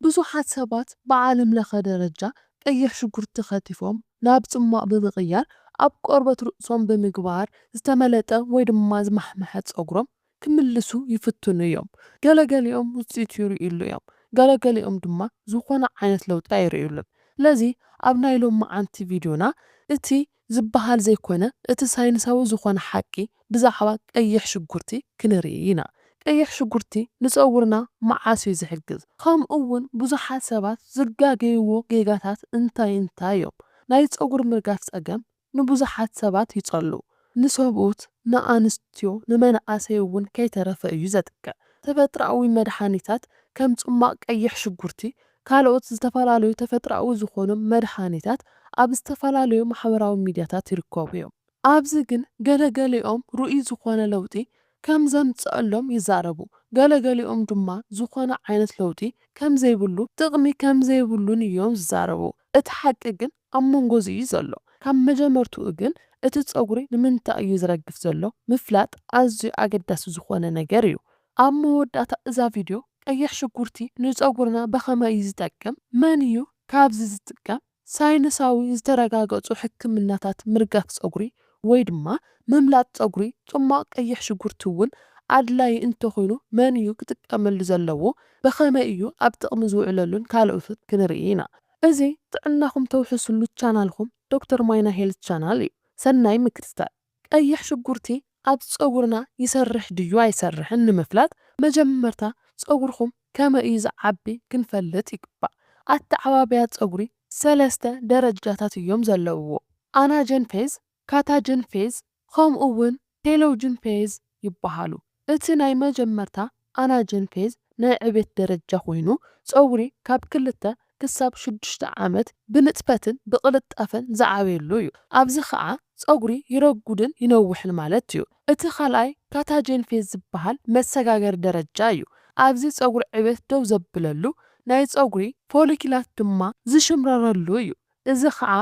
ብዙሓት ሰባት ብዓለም ለኸ ደረጃ ቀይሕ ሽጉርቲ ኸቲፎም ናብ ጽማቕ ብምቕያር ኣብ ቆርበት ርእሶም ብምግባር ዝተመለጠ ወይ ድማ ዝማሕመሐ ጸጉሮም ክምልሱ ይፍትኑ እዮም። ገለገሊኦም ውፅኢት ይርእዩ እዮም፣ ገለገሊኦም ድማ ዝኾነ ዓይነት ለውጢ ኣይርእዩሉን። ስለዚ ኣብ ናይ ሎማዓንቲ ቪድዮና እቲ ዝበሃል ዘይኮነ እቲ ሳይንሳዊ ዝኾነ ሓቂ ብዛዕባ ቀይሕ ሽጉርቲ ክንርኢ ኢና። ቀይሕ ሽጉርቲ ንጸጉርና መዓስ እዩ ዝሕግዝ? ከምኡ'ውን ብዙሓት ሰባት ዝጋገይዎ ጌጋታት እንታይ እዮም? ናይ ጸጉር ምርጋፍ ጸገም ንብዙሓት ሰባት ይጸልኡ። ንሰብኡት፣ ንኣንስትዮ፣ ንመናእሰይ እውን ከይተረፈ እዩ ዘጥቅዕ። ተፈጥሮኣዊ መድሓኒታት ከም ጽማቕ ቀይሕ ሽጉርቲ ካልኦት ዝተፈላለዩ ተፈጥሮኣዊ ዝኾኑ መድሓኒታት ኣብ ዝተፈላለዩ ማሕበራዊ ሚድያታት ይርከቡ እዮም። ኣብዚ ግን ገለገሊኦም ርኡይ ዝኾነ ለውጢ ከም ዘምጽአሎም ይዛረቡ፣ ገለገሊኦም ድማ ዝኾነ ዓይነት ለውጢ ከም ዘይብሉ ጥቕሚ ከም ዘይብሉን እዮም ዝዛረቡ። እቲ ሓቂ ግን ኣብ መንጎ እዩ ዘሎ። ካብ መጀመርትኡ ግን እቲ ጸጉሪ ንምንታይ እዩ ዝረግፍ ዘሎ ምፍላጥ ኣዝዩ ኣገዳሲ ዝኾነ ነገር እዩ። ኣብ መወዳእታ እዛ ቪድዮ ቀይሕ ሽጉርቲ ንጸጉርና ብኸመይ እዩ ዝጠቅም? መን እዩ ካብዚ ዝጥቀም? ሳይንሳዊ ዝተረጋገጹ ሕክምናታት ምርጋፍ ጸጉሪ ወይ ድማ ምምላጥ ጸጉሪ ጽማቕ ቀይሕ ሽጉርቲ እውን ኣድላይ እንተኾይኑ መን እዩ ክጥቀመሉ ዘለዎ? ብኸመይ እዩ ኣብ ጥቕሚ ዝውዕለሉን ካልኦትን ክንርኢ ኢና። እዚ ጥዕናኹም ተውሕስሉ ቻናልኹም ዶክተር ማይና ሄልት ቻናል እዩ። ሰናይ ምክትታል። ቀይሕ ሽጉርቲ ኣብ ጸጉርና ይሰርሕ ድዩ ኣይሰርሕን ንምፍላጥ መጀመርታ ጸጉርኹም ከመይ እዩ ዝዓቢ ክንፈልጥ ይግባእ። ኣተዓባብያ ጸጉሪ 3 ደረጃታት እዮም ዘለውዎ። ኣናጀን ፌዝ፣ ካታጀን ፌዝ፣ ከምኡ'ውን ቴሎጅን ፌዝ ይበሃሉ። እቲ ናይ መጀመርታ ኣናጀን ፌዝ ናይ ዕቤት ደረጃ ኮይኑ ጸጉሪ ካብ 2 ክሳብ 6 ዓመት ብንጥፈትን ብቕልጣፈን ዝዓብየሉ እዩ። ኣብዚ ከዓ ጸጉሪ ይረጉድን ይነውሕን ማለት እዩ። እቲ ካልኣይ ካታጀን ፌዝ ዝበሃል መሰጋገር ደረጃ እዩ። ኣብዚ ጸጉሪ ዕቤት ደው ዘብለሉ ናይ ጸጉሪ ፎሊክላት ድማ ዝሽምረረሉ እዩ። እዚ ከዓ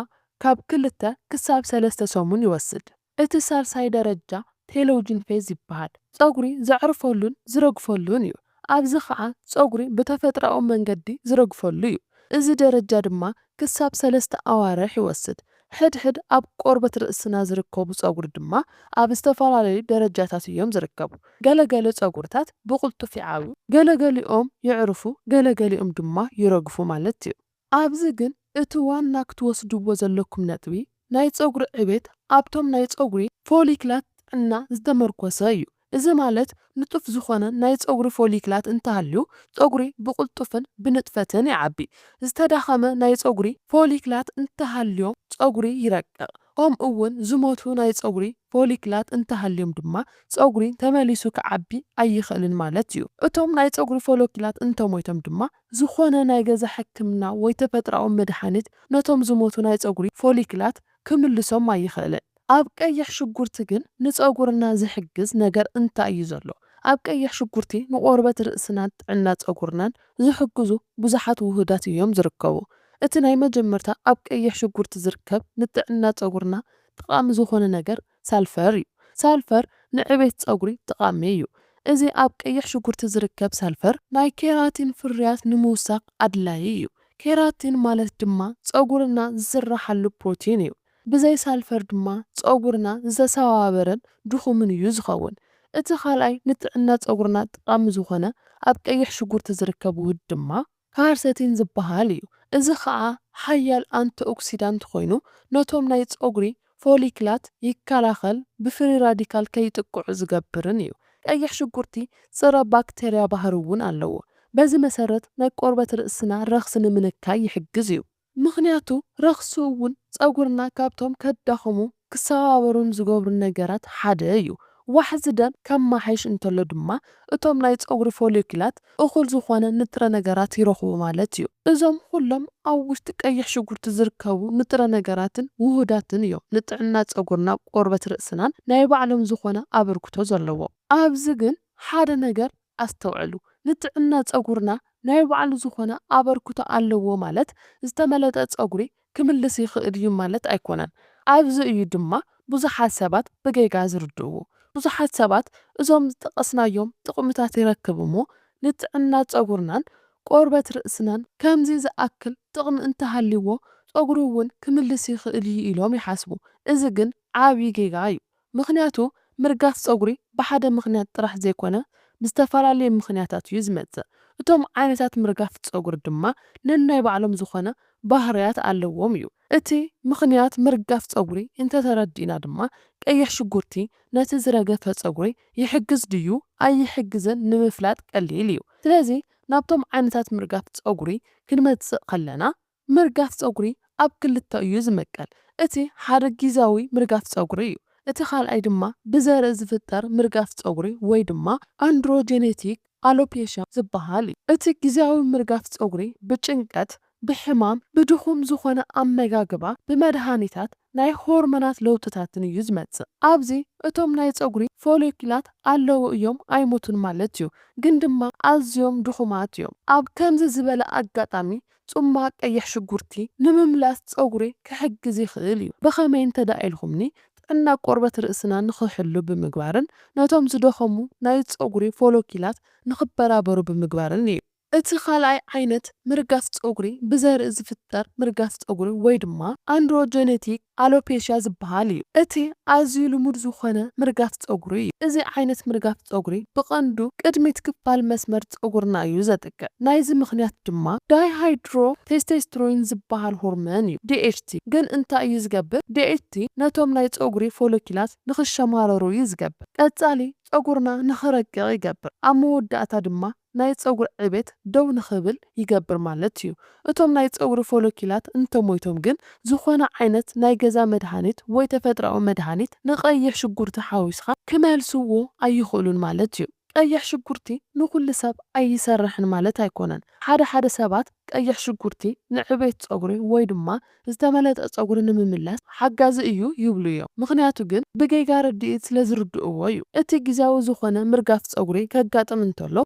ካብ 2 ክሳብ 3 ሰሙን ይወስድ። እቲ ሳልሳይ ደረጃ ቴሎጅን ፌዝ ይበሃል። ጸጉሪ ዘዕርፈሉን ዝረግፈሉን እዩ። ኣብዚ ከዓ ጸጉሪ ብተፈጥሮኣዊ መንገዲ ዝረግፈሉ እዩ። እዚ ደረጃ ድማ ክሳብ 3 ኣዋርሕ ይወስድ። ሕድሕድ ኣብ ቆርበት ርእስና ዝርከቡ ጸጉሪ ድማ ኣብ ዝተፈላለዩ ደረጃታት እዮም ዝርከቡ። ገለገለ ጸጉርታት ብቕልጡፍ ይዓብዩ፣ ገለገሊኦም ይዕርፉ፣ ገለገሊኦም ድማ ይረግፉ ማለት እዩ። ኣብዚ ግን እቲ ዋና ክትወስድዎ ዘለኩም ነጥቢ ናይ ጸጉሪ ዕቤት ኣብቶም ናይ ጸጉሪ ፎሊክላት ጥዕና ዝተመርኮሰ እዩ። እዚ ማለት ንጡፍ ዝኾነ ናይ ጸጉሪ ፎሊክላት እንተሃልዩ ጸጉሪ ብቕልጡፍን ብንጥፈትን ይዓቢ። ዝተዳኸመ ናይ ጸጉሪ ፎሊክላት እንተሃልዮም ጸጉሪ ይረቅቕ። ከምኡ'ውን ዝሞቱ ናይ ጸጉሪ ፎሊክላት እንተሃልዮም ድማ ጸጉሪ ተመሊሱ ክዓቢ ኣይኽእልን ማለት እዩ። እቶም ናይ ጸጉሪ ፎሊክላት እንተሞይቶም ድማ ዝኾነ ናይ ገዛ ሕክምና ወይ ተፈጥሮኣዊ መድሓኒት ነቶም ዝሞቱ ናይ ጸጉሪ ፎሊክላት ክምልሶም ኣይኽእልን። ኣብ ቀይሕ ሽጉርቲ ግን ንጸጉርና ዝሕግዝ ነገር እንታይ እዩ ዘሎ? ኣብ ቀይሕ ሽጉርቲ ንቆርበት ርእስናን ጥዕና ጸጉርናን ዝሕግዙ ብዙሓት ውህዳት እዮም ዝርከቡ። እቲ ናይ መጀመርታ ኣብ ቀይሕ ሽጉርቲ ዝርከብ ንጥዕና ጸጉርና ጠቓሚ ዝኾነ ነገር ሳልፈር እዩ። ሳልፈር ንዕቤት ጸጉሪ ጠቓሚ እዩ። እዚ ኣብ ቀይሕ ሽጉርቲ ዝርከብ ሳልፈር ናይ ኬራቲን ፍርያት ንምውሳኽ ኣድላይ እዩ። ኬራቲን ማለት ድማ ጸጉርና ዝስራሓሉ ፕሮቲን እዩ። ብዘይ ሳልፈር ድማ ጸጉርና ዝተሰባበረን ድኹምን እዩ ዝኸውን። እቲ ካልኣይ ንጥዕና ጸጉርና ጠቓሚ ዝኾነ ኣብ ቀይሕ ሽጉርቲ ዝርከብ ውህድ ድማ ካርሰቲን ዝበሃል እዩ። እዚ ከዓ ሓያል አንቲኦክሲዳንት ኮይኑ ነቶም ናይ ጸጉሪ ፎሊክላት ይከላኸል፣ ብፍሪ ራዲካል ከይጥቅዑ ዝገብርን እዩ። ቀይሕ ሽጉርቲ ፀረ ባክቴርያ ባህሪ እውን ኣለዎ። በዚ መሰረት ናይ ቆርበት ርእስና ረኽሲ ንምንካይ ይሕግዝ እዩ። ምክንያቱ ረኽሲ እውን ጸጉርና ካብቶም ከዳኸሙ ክሰባበሩን ዝገብሩ ነገራት ሓደ እዩ። ዋሕዚ ደም ከማሓይሽ እንተሎ ድማ እቶም ናይ ጸጉሪ ፎሊክላት እኹል ዝኾነ ንጥረ ነገራት ይረኽቡ ማለት እዩ። እዞም ኩሎም ኣብ ውሽጢ ቀይሕ ሽጉርቲ ዝርከቡ ንጥረ ነገራትን ውህዳትን እዮም ንጥዕና ጸጉርና ቆርበት ርእስናን ናይ ባዕሎም ዝኾነ ኣበርክቶ ዘለዎ። ኣብዚ ግን ሓደ ነገር ኣስተውዕሉ። ንጥዕና ጸጉርና ናይ ባዕሉ ዝኾነ ኣበርክቶ ኣለዎ ማለት ዝተመለጠ ጸጉሪ ክምልስ ይኽእል እዩ ማለት ኣይኮነን። ኣብዚ እዩ ድማ ብዙሓት ሰባት ብጌጋ ዝርድኡ። ብዙሓት ሰባት እዞም ዝጠቐስናዮም ጥቕምታት ይረክብ እሞ ንጥዕና ጸጉርናን ቆርበት ርእስናን ከምዚ ዝኣክል ጥቕሚ እንተሃልይዎ ፀጉሪ እውን ክምልስ ይኽእል እዩ ኢሎም ይሓስቡ። እዚ ግን ዓብዪ ጌጋ እዩ። ምክንያቱ ምርጋፍ ፀጉሪ ብሓደ ምክንያት ጥራሕ ዘይኮነ ብዝተፈላለየ ምክንያታት እዩ ዝመጽእ። እቶም ዓይነታት ምርጋፍ ፀጉሪ ድማ ነናይ ባዕሎም ዝኾነ ባህርያት ኣለዎም እዩ። እቲ ምክንያት ምርጋፍ ፀጉሪ እንተተረዲእና ድማ ቀይሕ ሽጉርቲ ነቲ ዝረገፈ ፀጉሪ ይሕግዝ ድዩ ኣይሕግዝን ንምፍላጥ ቀሊል እዩ። ስለዚ ናብቶም ዓይነታት ምርጋፍ ፀጉሪ ክንመጽእ ከለና ምርጋፍ ፀጉሪ ኣብ ክልተ እዩ ዝመቀል። እቲ ሓደ ጊዜያዊ ምርጋፍ ፀጉሪ እዩ። እቲ ካልኣይ ድማ ብዘርኢ ዝፍጠር ምርጋፍ ፀጉሪ ወይ ድማ አንድሮጀኔቲክ አሎፔሽያ ዝበሃል እዩ። እቲ ጊዜያዊ ምርጋፍ ፀጉሪ ብጭንቀት፣ ብሕማም፣ ብድኹም ዝኾነ ኣመጋግባ፣ ብመድሃኒታት ናይ ሆርሞናት ለውጥታትን እዩ ዝመጽእ። ኣብዚ እቶም ናይ ፀጉሪ ፎሊኩላት ኣለዉ እዮም ኣይሞቱን ማለት እዩ፣ ግን ድማ ኣዝዮም ድኹማት እዮም። ኣብ ከምዚ ዝበለ ኣጋጣሚ ጽማቕ ቀይሕ ሽጉርቲ ንምምላስ ፀጉሪ ክሕግዝ ይኽእል እዩ። ብኸመይ እንተዳኢልኩምኒ ጥዕና ቆርበት ርእስና ንኽሕሉ ብምግባርን ነቶም ዝደኸሙ ናይ ፀጉሪ ፎሎኪላት ንኽበራበሩ ብምግባርን እዩ። እቲ ካልኣይ ዓይነት ምርጋፍ ፀጉሪ ብዘርኢ ዝፍጠር ምርጋፍ ፀጉሪ ወይ ድማ አንድሮጀኔቲክ አሎፔሽያ ዝበሃል እዩ። እቲ ኣዝዩ ልሙድ ዝኾነ ምርጋፍ ፀጉሪ እዩ። እዚ ዓይነት ምርጋፍ ፀጉሪ ብቐንዱ ቅድሚት ክፋል መስመር ፀጉርና እዩ ዘጥቅዕ። ናይዚ ምክንያት ድማ ዳይሃይድሮ ቴስቶስትሮን ዝበሃል ሆርሞን እዩ ዲኤችቲ። ግን እንታይ እዩ ዝገብር? ዲኤችቲ ነቶም ናይ ፀጉሪ ፎሎኪላት ንኽሸማረሩ እዩ ዝገብር። ቀጻሊ ፀጉርና ንኽረቅቕ ይገብር። ኣብ መወዳእታ ድማ ናይ ፀጉሪ ዕቤት ደው ንኽብል ይገብር ማለት እዩ። እቶም ናይ ፀጉሪ ፎሎኪላት እንተሞይቶም ግን ዝኾነ ዓይነት ናይ ገዛ መድሃኒት ወይ ተፈጥሮኣዊ መድሃኒት ንቀይሕ ሽጉርቲ ሓዊስኻ ክመልስዎ ኣይኽእሉን ማለት እዩ። ቀይሕ ሽጉርቲ ንኩሉ ሰብ ኣይሰርሕን ማለት ኣይኮነን። ሓደ ሰባት ቀይሕ ሽጉርቲ ንዕቤት ፀጉሪ ወይ ድማ ዝተመለጠ ፀጉሪ ንምምላስ ሓጋዚ እዩ ይብሉ እዮም። ምክንያቱ ግን ብጌጋ ረድኢት ስለ ዝርድእዎ እዩ። እቲ ጊዜያዊ ዝኾነ ምርጋፍ ፀጉሪ ከጋጥም እንተሎ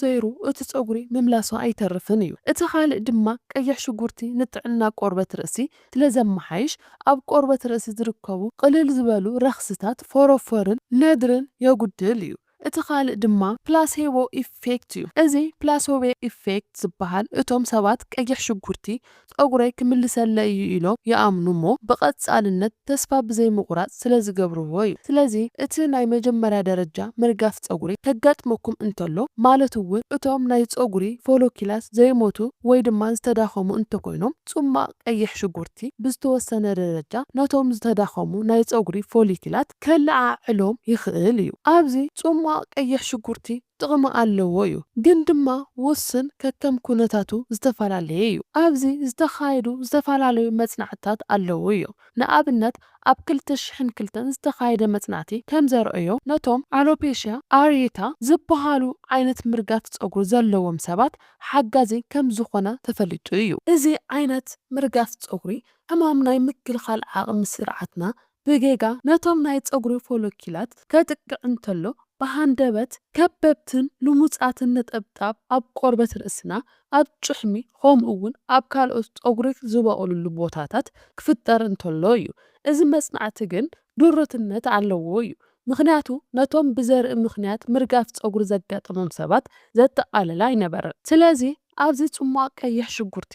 ዘይሩ እቲ ፀጉሪ ምምላሱ ኣይተርፍን እዩ። እቲ ካልእ ድማ ቀይሕ ሽጉርቲ ንጥዕና ቆርበት ርእሲ ስለ ዘመሓይሽ ኣብ ቆርበት ርእሲ ዝርከቡ ቅልል ዝበሉ ረኽስታት ፎሮፎርን ነድርን የጉድል እዩ። እቲ ካልእ ድማ ፕላሴቦ ኢፌክት እዩ። እዚ ፕላሴቦ ኢፌክት ዝበሃል እቶም ሰባት ቀይሕ ሽጉርቲ ፀጉረይ ክምልሰለ እዩ ኢሎም ይኣምኑ እሞ ብቐጻልነት ተስፋ ብዘይምቑራጽ ስለ ዝገብርዎ እዩ። ስለዚ እቲ ናይ መጀመርያ ደረጃ ምርጋፍ ፀጉሪ ከጋጥመኩም እንተሎ ማለት እውን እቶም ናይ ፀጉሪ ፎሎኪላት ዘይሞቱ ወይ ድማ ዝተዳኸሙ እንተኮይኖም ጽማቕ ቀይሕ ሽጉርቲ ብዝተወሰነ ደረጃ ነቶም ዝተዳኸሙ ናይ ፀጉሪ ፎሊኪላት ከለዓዕሎም ይኽእል እዩ። ኣብዚ ጽማቕ ቀይሕ ሽጉርቲ ጥቕሚ ኣለዎ እዩ፣ ግን ድማ ውስን ከከም ኩነታቱ ዝተፈላለየ እዩ። ኣብዚ ዝተኻየዱ ዝተፈላለዩ መጽናዕትታት ኣለዉ እዮም። ንኣብነት ኣብ 2002 ዝተኻየደ መጽናዕቲ ከም ዘርአዮ ነቶም አሎፔሽያ አሪየታ ዝበሃሉ ዓይነት ምርጋፍ ፀጉሪ ዘለዎም ሰባት ሓጋዚ ከም ዝኾነ ተፈሊጡ እዩ። እዚ ዓይነት ምርጋፍ ፀጉሪ ሕማም ናይ ምክልኻል ዓቕሚ ስርዓትና ብጌጋ ነቶም ናይ ፀጉሪ ፎሎኪላት ከጥቅዕ እንተሎ ብሃንደበት ከበብትን ልሙፃትን ነጠብጣብ ኣብ ቆርበት ርእስና ኣብ ጭሕሚ ከምኡ እውን ኣብ ካልኦት ፀጉሪ ዝበቁልሉ ቦታታት ክፍጠር እንተሎ እዩ። እዚ መጽናዕቲ ግን ዱርትነት ኣለዎ እዩ። ምክንያቱ ነቶም ብዘርኢ ምክንያት ምርጋፍ ፀጉሪ ዘጋጥሞም ሰባት ዘጠቃልላ ኣይነበረን። ስለዚ ኣብዚ ጽማቕ ቀይሕ ሽጉርቲ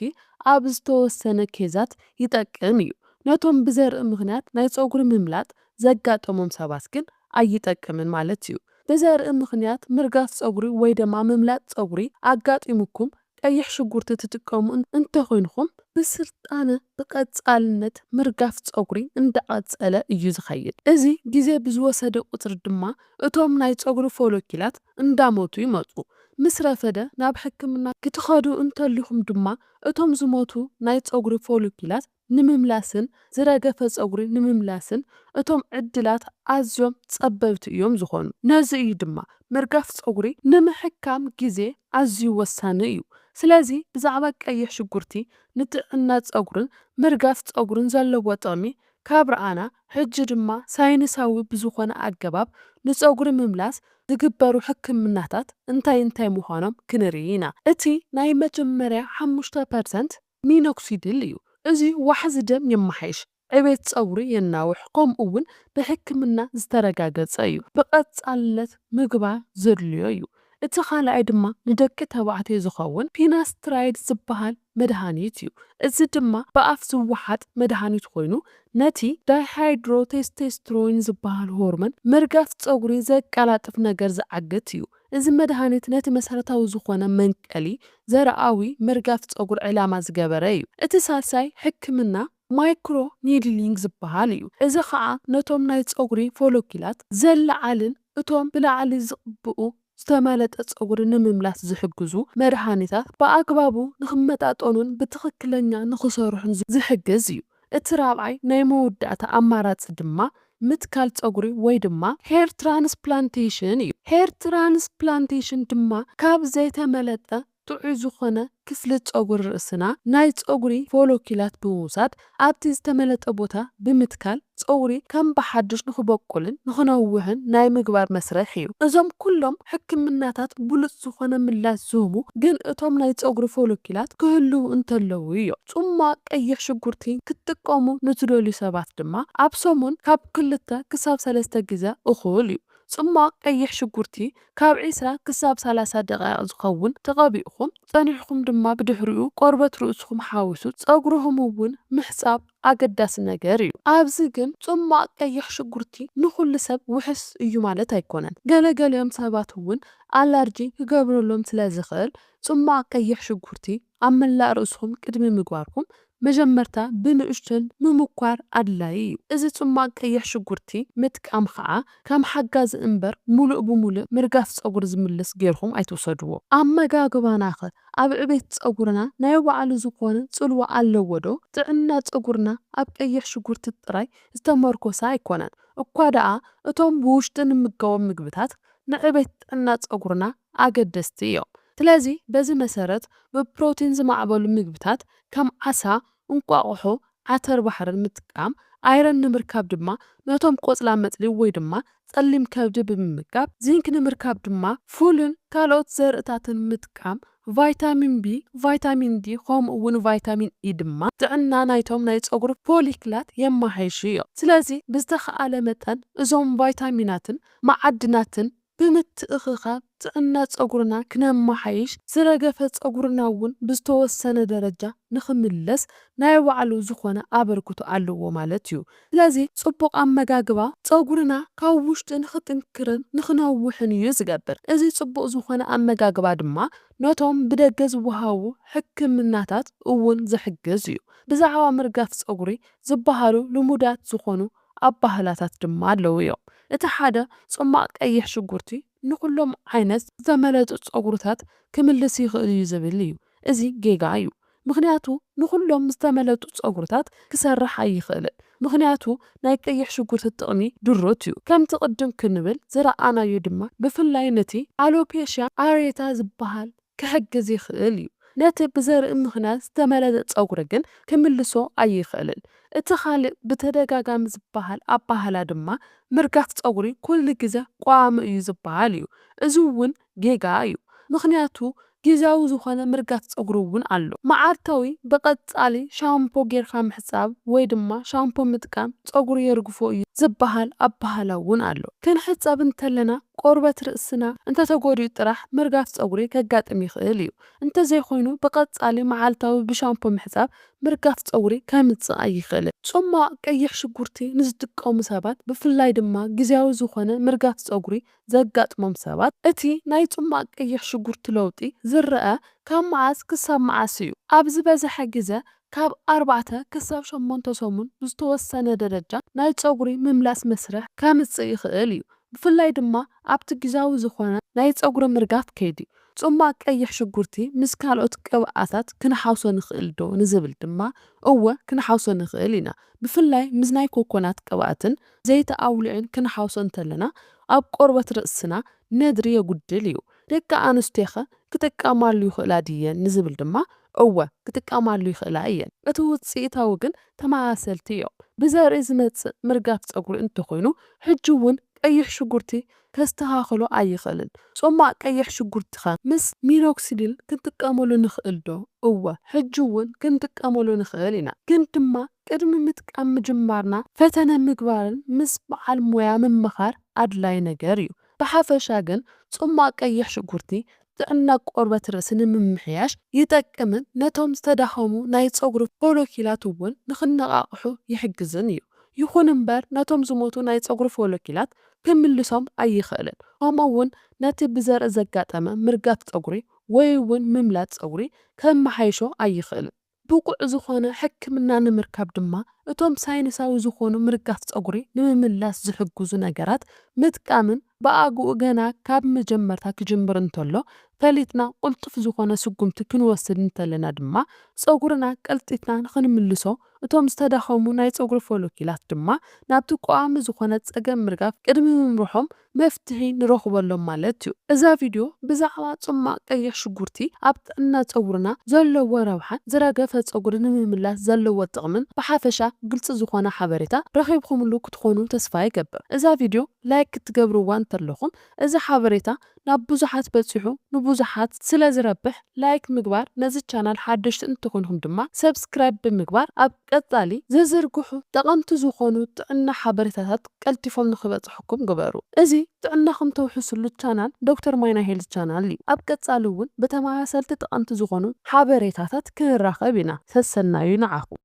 ኣብ ዝተወሰነ ኬዛት ይጠቅም እዩ። ነቶም ብዘርኢ ምክንያት ናይ ፀጉሪ ምምላጥ ዘጋጥሞም ሰባት ግን ኣይጠቅምን ማለት እዩ። ብዘርኢ ምክንያት ምርጋፍ ፀጉሪ ወይ ድማ ምምላጥ ፀጉሪ ኣጋጢሙኩም ቀይሕ ሽጉርቲ ትጥቀሙ እንተኮይንኩም ብስልጣነ ብቀጻልነት ምርጋፍ ፀጉሪ እንዳቀጸለ እዩ ዝኸይድ። እዚ ግዜ ብዝወሰደ ቁጥሪ ድማ እቶም ናይ ፀጉሪ ፎሎኪላት እንዳሞቱ ይመጹ። ምስ ረፈደ ናብ ሕክምና ክትኸዱ እንተሊኹም ድማ እቶም ዝሞቱ ናይ ፀጉሪ ፎሎኪላት ንምምላስን ዝረገፈ ፀጉሪ ንምምላስን እቶም ዕድላት ኣዝዮም ጸበብቲ እዮም ዝኾኑ። ነዚ እዩ ድማ ምርጋፍ ፀጉሪ ንምሕካም ግዜ ኣዝዩ ወሳኒ እዩ። ስለዚ ብዛዕባ ቀይሕ ሽጉርቲ ንጥዕና ፀጉርን ምርጋፍ ፀጉርን ዘለዎ ጥቕሚ ካብ ረኣና ሕጂ ድማ ሳይንሳዊ ብዝኾነ ኣገባብ ንፀጉሪ ምምላስ ዝግበሩ ሕክምናታት እንታይ ምዃኖም ክንርኢ ኢና። እቲ ናይ መጀመርያ 5% ሚኖክሲድል እዩ። እዚ ዋሕዚ ደም የመሓይሽ፣ ዕቤት ፀጉሪ የናውሕ፣ ከምኡ እውን ብሕክምና ዝተረጋገፀ እዩ። ብቐጻልነት ምግባር ዘድልዮ እዩ። እቲ ካልኣይ ድማ ንደቂ ተባዕትዮ ዝኸውን ፊናስትራይድ ዝበሃል መድሃኒት እዩ። እዚ ድማ ብኣፍ ዝወሓጥ መድሃኒት ኮይኑ ነቲ ዳይሃይድሮቴስቶስትሮን ዝበሃል ሆርሞን ምርጋፍ ፀጉሪ ዘቀላጥፍ ነገር ዝዓግት እዩ። እዚ መድሃኒት ነቲ መሰረታዊ ዝኾነ መንቀሊ ዘረኣዊ ምርጋፍ ፀጉሪ ዕላማ ዝገበረ እዩ። እቲ ሳልሳይ ሕክምና ማይክሮ ኒድሊንግ ዝበሃል እዩ። እዚ ከዓ ነቶም ናይ ፀጉሪ ፎሎኪላት ዘለዓልን እቶም ብላዕሊ ዝቕብኡ ዝተመለጠ ፀጉሪ ንምምላስ ዝሕግዙ መድሃኒታት ብኣግባቡ ንኽመጣጠኑን ብትኽክለኛ ንኽሰርሑን ዝሕግዝ እዩ። እቲ ራብዓይ ናይ መወዳእታ ኣማራፂ ድማ ምትካል ፀጉሪ ወይ ድማ ሄር ትራንስፕላንቴሽን እዩ። ሄር ትራንስፕላንቴሽን ድማ ካብ ዘይተመለጠ ጥዑይ ዝኾነ ክፍሊ ፀጉሪ ርእስና ናይ ፀጉሪ ፎሎኪላት ብምውሳድ ኣብቲ ዝተመለጠ ቦታ ብምትካል ፀጉሪ ከም ብሓዱሽ ንኽበቁልን ንኽነውሕን ናይ ምግባር መስርሕ እዩ። እዞም ኩሎም ሕክምናታት ብሉፅ ዝኾነ ምላሽ ዝህቡ ግን እቶም ናይ ፀጉሪ ፎሎኪላት ክህልው እንተለዉ እዮም። ጽማቕ ቀይሕ ሽጉርቲ ክትጥቀሙ ንትደልዩ ሰባት ድማ ኣብ ሰሙን ካብ 2 ክሳብ 3 ግዜ እኹል እዩ። ጽማቕ ቀይሕ ሽጉርቲ ካብ 20 ክሳብ 30 ደቂቕ ዝኸውን ተቐቢኡኹም ፀኒሕኩም ድማ ብድሕሪኡ ቆርበት ርእስኩም ሓዊሱ ፀጉርኩም እውን ምሕፃብ ኣገዳሲ ነገር እዩ። ኣብዚ ግን ጽማቕ ቀይሕ ሽጉርቲ ንኹሉ ሰብ ውሕስ እዩ ማለት ኣይኮነን። ገለገሊኦም ሰባት እውን ኣላርጂ ክገብረሎም ስለ ዝኽእል ጽማቕ ቀይሕ ሽጉርቲ ኣብ መላእ ርእስኩም ቅድሚ ምግባርኩም መጀመርታ ብንእሽተን ምምኳር ኣድላይ እዩ። እዚ ጽማቕ ቀይሕ ሽጉርቲ ምጥቃም ከዓ ከም ሓጋዚ እምበር ሙሉእ ብሙሉእ ምርጋፍ ፀጉሪ ዝምልስ ጌርኩም ኣይትወሰድዎ። ኣመጋግባና ኸ ኣብ ዕቤት ፀጉርና ናይ ባዕሉ ዝኾነ ጽልዋ ኣለዎ ዶ? ጥዕና ፀጉርና ኣብ ቀይሕ ሽጉርቲ ጥራይ ዝተመርኮሰ ኣይኮነን እኳ ደኣ እቶም ብውሽጢ ንምገቦም ምግብታት ንዕቤት ጥዕና ፀጉርና ኣገደስቲ እዮም። ስለዚ በዚ መሰረት ብፕሮቲን ዝማዕበሉ ምግብታት ከም ዓሳ፣ እንቋቑሖ፣ ዓተር ባሕርን ምጥቃም ኣይረን ንምርካብ ድማ ነቶም ቆፅላ መፅሊ ወይ ድማ ጸሊም ከብዲ ብምምጋብ ዚንክ ንምርካብ ድማ ፉልን ካልኦት ዘርእታትን ምጥቃም ቫይታሚን ቢ፣ ቫይታሚን ዲ ከምኡ እውን ቫይታሚን ኢ ድማ ጥዕና ናይቶም ናይ ፀጉሪ ፎሊክላት የመሓይሹ እዮም። ስለዚ ብዝተኸኣለ መጠን እዞም ቫይታሚናትን ማዓድናትን ብምትእኽኻብ ጥዕና ፀጉርና ክነመሓይሽ ዝረገፈ ፀጉርና እውን ብዝተወሰነ ደረጃ ንኽምለስ ናይ ባዕሉ ዝኾነ ኣበርክቶ ኣለዎ ማለት እዩ። ስለዚ ጽቡቕ ኣመጋግባ ፀጉርና ካብ ውሽጢ ንኽጥንክርን ንኽነውሕን እዩ ዝገብር። እዚ ጽቡቕ ዝኾነ ኣመጋግባ ድማ ነቶም ብደገ ዝወሃቡ ሕክምናታት እውን ዝሕግዝ እዩ። ብዛዕባ ምርጋፍ ፀጉሪ ዝበሃሉ ልሙዳት ዝኾኑ ኣባህላታት ድማ ኣለዉ እዮም። እቲ ሓደ ጽማቕ ቀይሕ ሽጉርቲ ንኩሎም ዓይነት ዝተመለጡ ፀጉርታት ክምልስ ይኽእል እዩ ዝብል እዩ። እዚ ጌጋ እዩ። ምክንያቱ ንኩሎም ዝተመለጡ ፀጉርታት ክሰርሕ ኣይኽእልን። ምክንያቱ ናይ ቀይሕ ሽጉርቲ ጥቕሚ ድሮት እዩ። ከምቲ ቅድም ክንብል ዝረኣናዮ ድማ ብፍላይ ነቲ ኣሎፔሽያ ኣሬታ ዝበሃል ክሕግዝ ይኽእል እዩ። ነቲ ብዘርኢ ምክንያት ዝተመለጠ ፀጉሪ ግን ክምልሶ ኣይኽእልን። እቲ ካልእ ብተደጋጋሚ ዝበሃል ኣባህላ ድማ ምርጋፍ ፀጉሪ ኩሉ ግዜ ቋሚ እዩ ዝበሃል እዩ። እዚ እውን ጌጋ እዩ። ምክንያቱ ጊዜያዊ ዝኾነ ምርጋፍ ፀጉሪ እውን ኣሎ። መዓልታዊ ብቐጻሊ ሻምፖ ጌርካ ምሕፃብ ወይ ድማ ሻምፖ ምጥቃም ፀጉሪ የርግፎ እዩ ዝበሃል ኣባህላ እውን ኣሎ። ክንሕፀብ እንተለና ቆርበት ርእስና እንተተጎዲኡ ጥራሕ ምርጋፍ ፀጉሪ ከጋጥም ይኽእል እዩ። እንተዘይኮይኑ ብቐጻሊ መዓልታዊ ብሻምፖ ምሕፃብ ምርጋፍ ፀጉሪ ከምፅእ ኣይኽእልን። ጽማቕ ቀይሕ ሽጉርቲ ንዝጥቀሙ ሰባት ብፍላይ ድማ ጊዜያዊ ዝኾነ ምርጋፍ ፀጉሪ ዘጋጥሞም ሰባት እቲ ናይ ጽማቕ ቀይሕ ሽጉርቲ ለውጢ ዝረአ ካብ መዓዝ ክሳብ መዓዝ እዩ። ኣብ ዝበዝሐ ግዜ ካብ 4 ክሳብ 8 ሰሙን ዝተወሰነ ደረጃ ናይ ፀጉሪ ምምላስ መስርሕ ከምፅእ ይኽእል እዩ። ብፍላይ ድማ ኣብቲ ጊዜያዊ ዝኾነ ናይ ፀጉሪ ምርጋፍ ከይዲ ጽማቕ ቀይሕ ሽጉርቲ ምስ ካልኦት ቅብኣታት ክንሓውሶ ንኽእል ዶ ንዝብል ድማ እወ ክንሓውሶ ንኽእል ኢና። ብፍላይ ምስ ናይ ኮኮናት ቅብኣትን ዘይቲ ኣውሊዕን ክንሓውሶ እንተለና ኣብ ቆርበት ርእስና ነድሪ የጉድል እዩ። ደቂ ኣንስትዮ ኸ ክጥቀማሉ ይኽእላ ድየን ንዝብል ድማ እወ ክጥቀማሉ ይኽእላ እየን። እቲ ውፅኢታዊ ግን ተመሳሰልቲ እዮም። ብዘርኢ ዝመፅእ ምርጋፍ ፀጉሪ እንተኮይኑ ሕጂ እውን ቀይሕ ሽጉርቲ ከስተኻኽሎ ኣይኽእልን። ጽማቕ ቀይሕ ሽጉርቲ ኸ ምስ ሚኖክሲዲል ክንጥቀመሉ ንኽእል ዶ? እወ ሕጂ እውን ክንጥቀመሉ ንኽእል ኢና። ግን ድማ ቅድሚ ምጥቃም ምጅማርና ፈተነ ምግባርን ምስ በዓል ሞያ ምምኻር ኣድላይ ነገር እዩ። ብሓፈሻ ግን ጽማቕ ቀይሕ ሽጉርቲ ጥዕና ቆርበት ርእሲ ንምምሕያሽ ይጠቅምን ነቶም ዝተዳኸሙ ናይ ፀጉሪ ፎሎኪላት እውን ንኽነቓቕሑ ይሕግዝን እዩ። ይኹን እምበር ነቶም ዝሞቱ ናይ ፀጉሪ ፎሎኪላት ክምልሶም ኣይኽእልን። ከምኡውን ነቲ ብዘርኢ ዘጋጠመ ምርጋፍ ፀጉሪ ወይ እውን ምምላጥ ፀጉሪ ከመሓይሾ ኣይኽእልን። ብቁዕ ዝኾነ ሕክምና ንምርካብ ድማ እቶም ሳይንሳዊ ዝኾኑ ምርጋፍ ፀጉሪ ንምምላስ ዝሕግዙ ነገራት ምጥቃምን ብኣግኡ ገና ካብ መጀመርታ ክጅምር እንተሎ ፈሊጥና ቁልጡፍ ዝኾነ ስጉምቲ ክንወስድ እንተለና ድማ ፀጉርና ቀልጢፍና ንኽንምልሶ እቶም ዝተዳኸሙ ናይ ፀጉሪ ፎሎኪላት ድማ ናብቲ ቋሚ ዝኾነ ፀገም ምርጋፍ ቅድሚ ምምርሖም መፍትሒ ንረኽበሎም ማለት እዩ። እዛ ቪድዮ ብዛዕባ ጽማቕ ቀይሕ ሽጉርቲ ኣብ ጥዕና ፀጉርና ዘለዎ ረብሓን ዝረገፈ ፀጉሪ ንምምላስ ዘለዎ ጥቕምን ብሓፈሻ ግልጽ ዝኾነ ሓበሬታ ረኺብኩምሉ ክትኾኑ ተስፋ ይገብር። እዛ ቪድዮ ላይክ ክትገብርዋ እንተለኹም እዚ ሓበሬታ ናብ ብዙሓት በፂሑ ንብዙሓት ስለ ዝረብሕ ላይክ ምግባር ነዚ ቻናል ሓደሽቲ እንትኾንኩም ድማ ሰብስክራይብ ብምግባር ኣብ ቀጻሊ ዝዝርግሑ ጠቐምቲ ዝኾኑ ጥዕና ሓበሬታታት ቀልጢፎም ንኽበጽሕኩም ግበሩ። እዚ ጥዕናኹም ተውሕስሉ ቻናል ዶክተር ማይና ሄልዝ ቻናል እዩ። ኣብ ቀጻሊ እውን ብተመሳሰልቲ ጠቐምቲ ዝኾኑ ሓበሬታታት ክንራኸብ ኢና። ሰሰናዩ ንዓኹም።